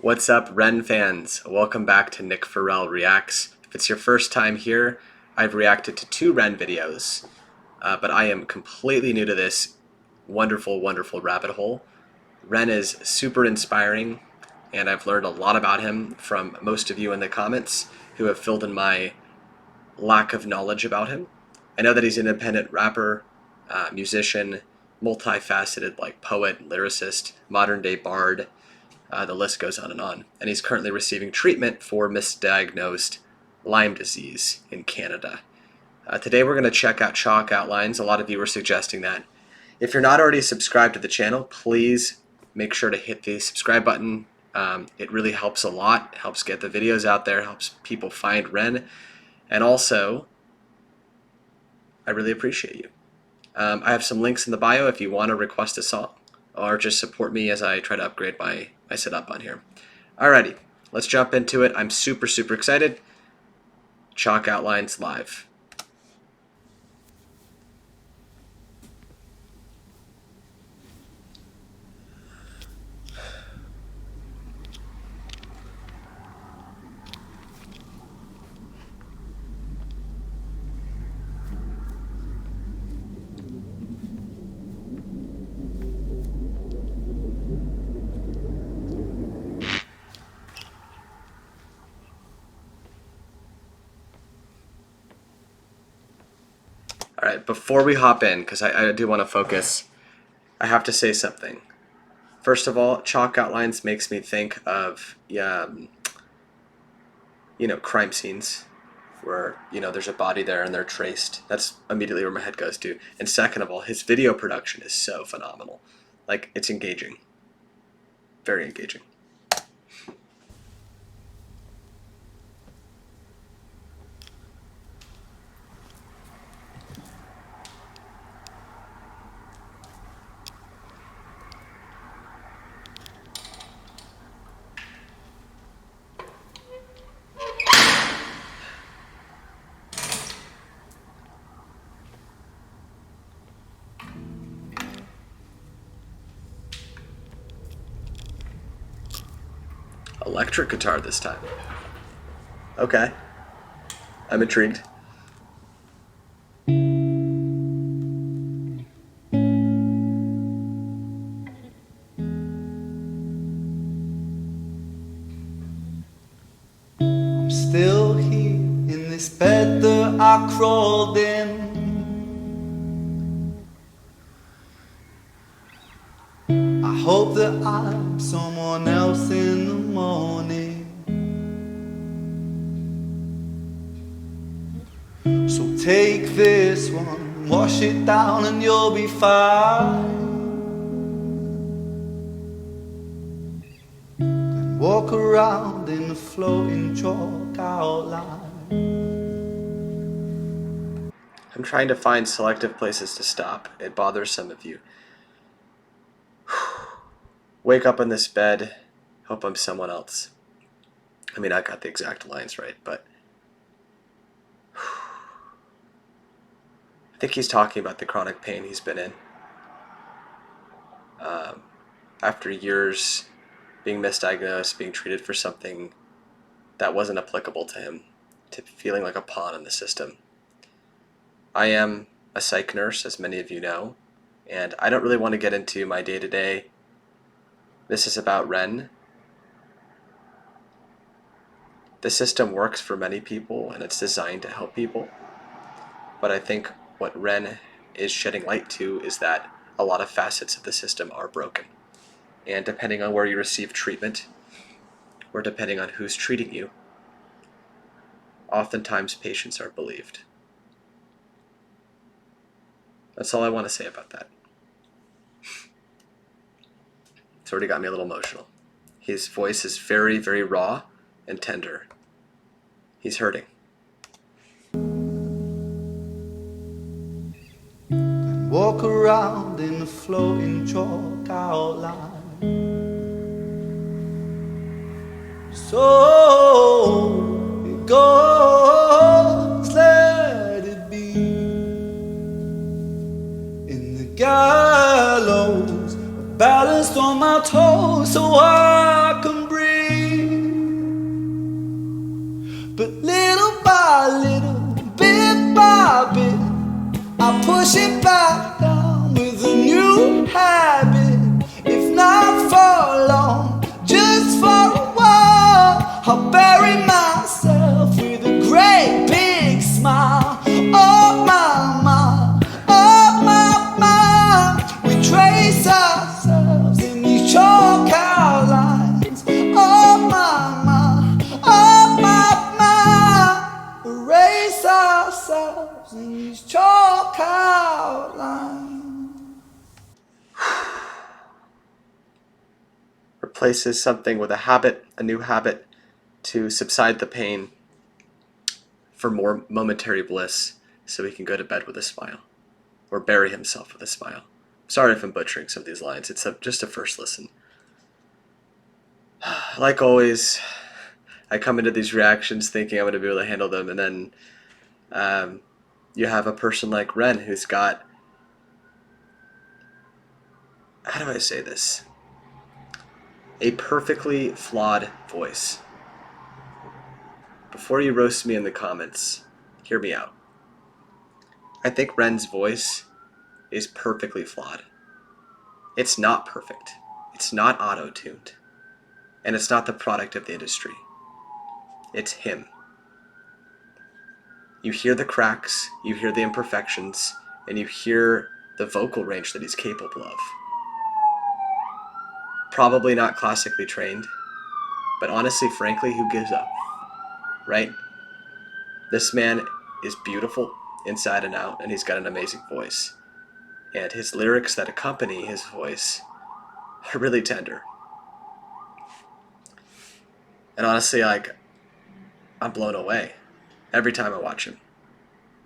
What's up, Ren fans? Welcome back to Nick Farrell Reacts. If it's your first time here, I've reacted to 2 Ren videos, but I am completely new to this wonderful, wonderful rabbit hole. Ren is super inspiring, and I've learned a lot about him from most of you in the comments who have filled in my lack of knowledge about him. I know that he's an independent rapper, musician, multifaceted like poet, lyricist, modern day bard. The list goes on. And he's currently receiving treatment for misdiagnosed Lyme disease in Canada. Today we're going to check out chalk outlines. A lot of you were suggesting that. If you're not already subscribed to the channel, please make sure to hit the subscribe button. It really helps a lot. It helps get the videos out there, helps people find Ren. And also, I really appreciate you. I have some links in the bio if you want to request a song or just support me as I try to upgrade my setup on here. Alrighty, let's jump into it. I'm super excited. Chalk outlines live. All right, before we hop in, because I do want to focus, I have to say something. First of all, chalk outlines makes me think of, crime scenes where, there's a body there and they're traced. That's immediately where my head goes to. And second of all, his video production is so phenomenal. Like, it's engaging. Very engaging. Electric guitar this time. Okay. I'm intrigued. I'm still here in this bed that I crawled in. I hope that I'm someone else in the morning. So take this one, wash it down and you'll be fine. Then walk around in the floating chalk outline. I'm trying to find selective places to stop. It bothers some of you. Wake up in this bed, hope I'm someone else. I mean, I got the exact lines right, but I think he's talking about the chronic pain he's been in. After years being misdiagnosed, being treated for something that wasn't applicable to him, to feeling like a pawn in the system. I am a psych nurse, as many of you know, and I don't really want to get into my day-to-day. This is about Ren. The system works for many people and it's designed to help people. But I think what Ren is shedding light to is that a lot of facets of the system are broken. And depending on where you receive treatment, or depending on who's treating you, oftentimes patients are believed. That's all I want to say about that. It's already got me a little emotional. His voice is very raw and tender. He's hurting. Then walk around in the floating chalk outline. So it goes, let it be. In the gallows, balanced on my toes so I can breathe. push it back down with a new habit. If not for long, just for a while, I'll bury myself with a great big smile. Oh my, oh my, we trace ourselves in these chalk outlines. Oh my, oh my, erase ourselves in these chalk outlines. Replaces something with a habit, a new habit, to subside the pain for more momentary bliss, so he can go to bed with a smile, or bury himself with a smile. Sorry if I'm butchering some of these lines. It's just a first listen. Like always, I come into these reactions thinking I'm going to be able to handle them, and then you have a person like Ren who's got, how do I say this? A perfectly flawed voice. Before you roast me in the comments, hear me out. I think Ren's voice is perfectly flawed. It's not perfect. It's not auto-tuned. And it's not the product of the industry. It's him. You hear the cracks, you hear the imperfections, and you hear the vocal range that he's capable of. Probably not classically trained, but honestly, frankly, who gives up? Right? This man is beautiful inside and out, and he's got an amazing voice. And his lyrics that accompany his voice are really tender. And honestly, I'm blown away every time I watch him.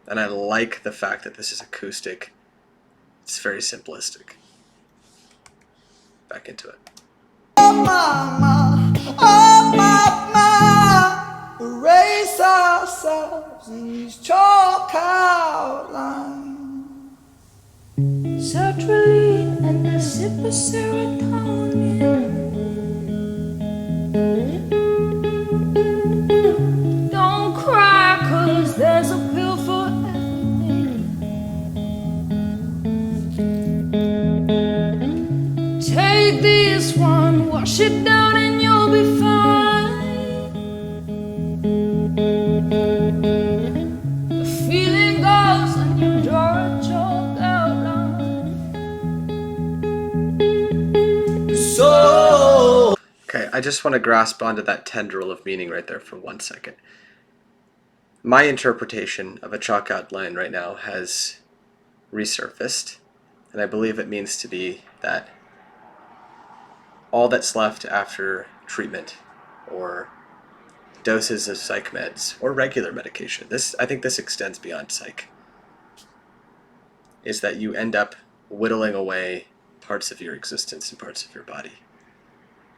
And I like the fact that this is acoustic. It's very simplistic. Back into it. Erase ourselves in these chalk outlines. Sertraline and a sip of serotonin. Don't cry, 'cause there's a pill for everything. Take this one, wash it down and you'll be fine. The feeling goes and you draw a chalk outline. So Okay, I just want to grasp onto that tendril of meaning right there for 1 second. My interpretation of a chalk outline right now has resurfaced, and I believe it means to be that all that's left after treatment or doses of psych meds or regular medication, I think this extends beyond psych, is that you end up whittling away parts of your existence and parts of your body,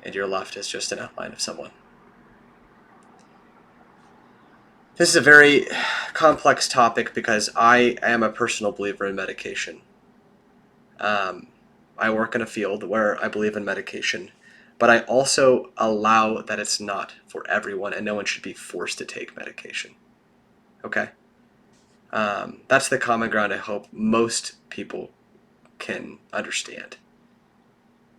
and you're left as just an outline of someone. This is a very complex topic because I am a personal believer in medication. I work in a field where I believe in medication, but I also allow that it's not for everyone, and no one should be forced to take medication. Okay? That's the common ground I hope most people can understand.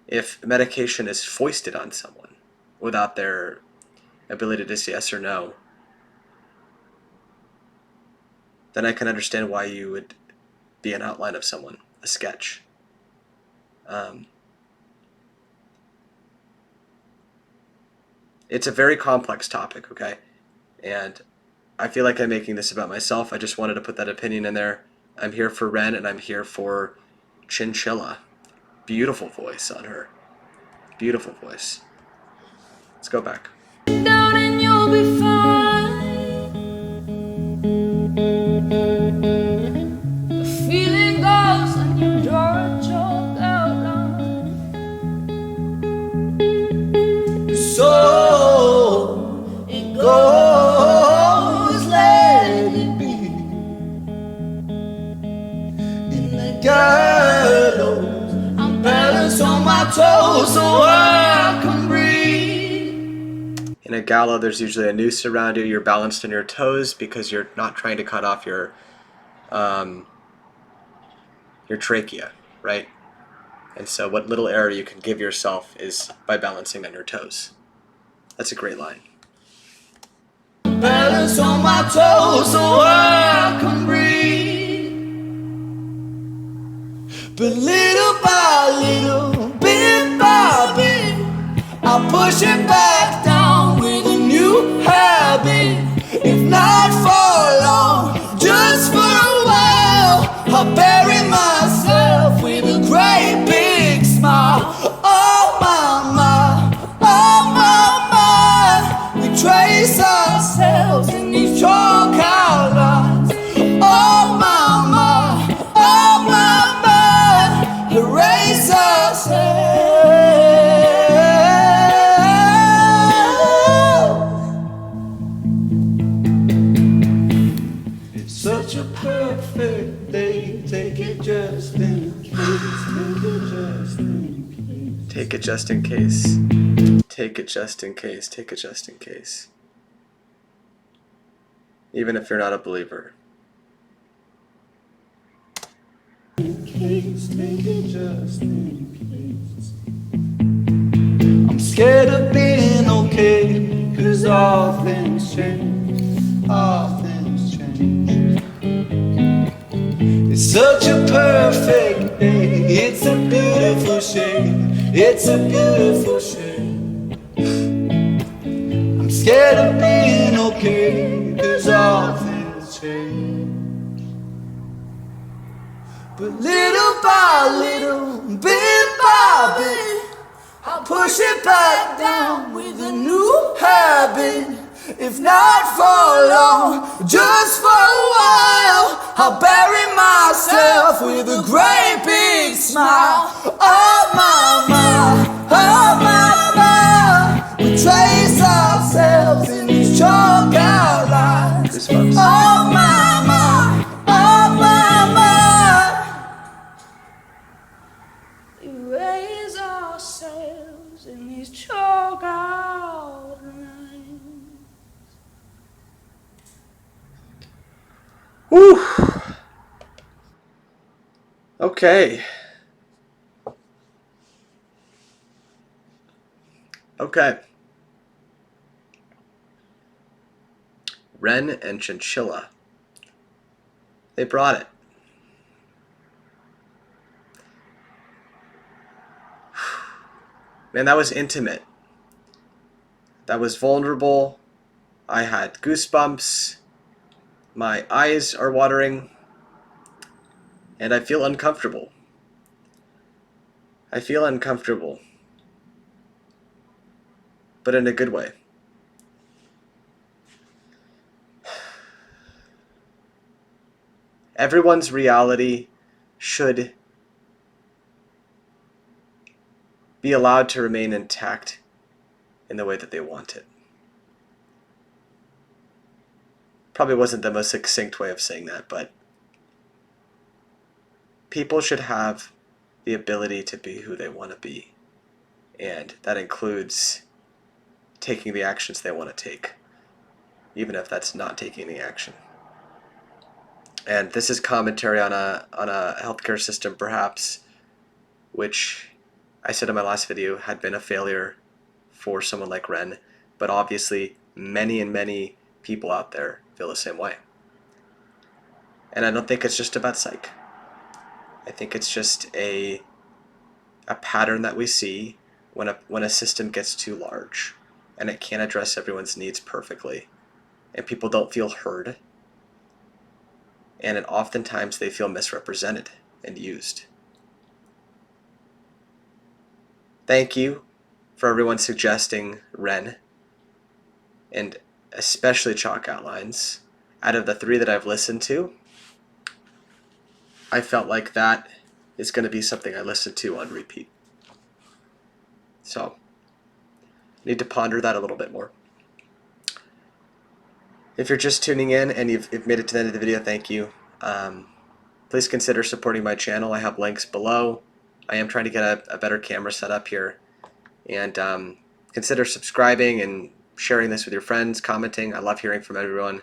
If medication is foisted on someone without their ability to say yes or no, then I can understand why you would be an outline of someone, a sketch. It's a very complex topic, okay? And I feel like I'm making this about myself. I just wanted to put that opinion in there. I'm here for Ren, and I'm here for Chinchilla. Beautiful voice on her. Beautiful voice. Let's go back. Down and you'll be fine. The feeling goes and you draw a chalk outline. So it goes, let it be. In the gallows, I'm balanced on my toes so I can breathe. In a gala, there's usually a noose around you. You're balanced on your toes because you're not trying to cut off your your trachea, right? And so what little air you can give yourself is by balancing on your toes. That's a great line. Balance on my toes so I can breathe. But little by little, bit by bit, I push it back down with a new habit. If not for long, just for a while, I'll bury myself with a great big smile. Oh my, oh my, we trace ourselves in these chalk outlines. Oh my, erase ourselves. It's such a perfect day. Take it just in case. Take it just in case. Take it just in case. Take it just in case. Take it just in case. Even if you're not a believer. Take it just in case. I'm scared of being okay, 'cause all things change. All things change. It's such a perfect day. It's a beautiful shade. It's a beautiful shade. I'm scared of being okay, 'cause all things change. But little by little, bit by bit, I'll push it back down with a new habit. If not for long, just for a while, I'll bury myself with a great big smile. Oh my, we trace ourselves in these chalk outlines. Oh my, Erase ourselves in these chalk outlines. Whew. Okay. Okay. Wren and Chinchilla. They brought it. Man, that was intimate. That was vulnerable. I had goosebumps. My eyes are watering. And I feel uncomfortable. I feel uncomfortable. But in a good way. Everyone's reality should be allowed to remain intact in the way that they want it. Probably wasn't the most succinct way of saying that, but people should have the ability to be who they want to be. And that includes taking the actions they want to take, even if that's not taking the action. And this is commentary on a healthcare system, perhaps, which I said in my last video had been a failure for someone like Wren, but obviously many and many people out there feel the same way. And I don't think it's just about psych. I think it's just a pattern that we see when a system gets too large and it can't address everyone's needs perfectly, and people don't feel heard, and oftentimes they feel misrepresented and used. Thank you for everyone suggesting Wren, and especially Chalk Outlines. Out of the 3 that I've listened to, I felt like that is going to be something I listen to on repeat. So, need to ponder that a little bit more. If you're just tuning in and you've made it to the end of the video, thank you. Please consider supporting my channel. I have links below. I am trying to get a better camera set up here. And consider subscribing and sharing this with your friends, commenting. I love hearing from everyone.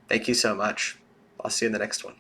Thank you so much. I'll see you in the next one.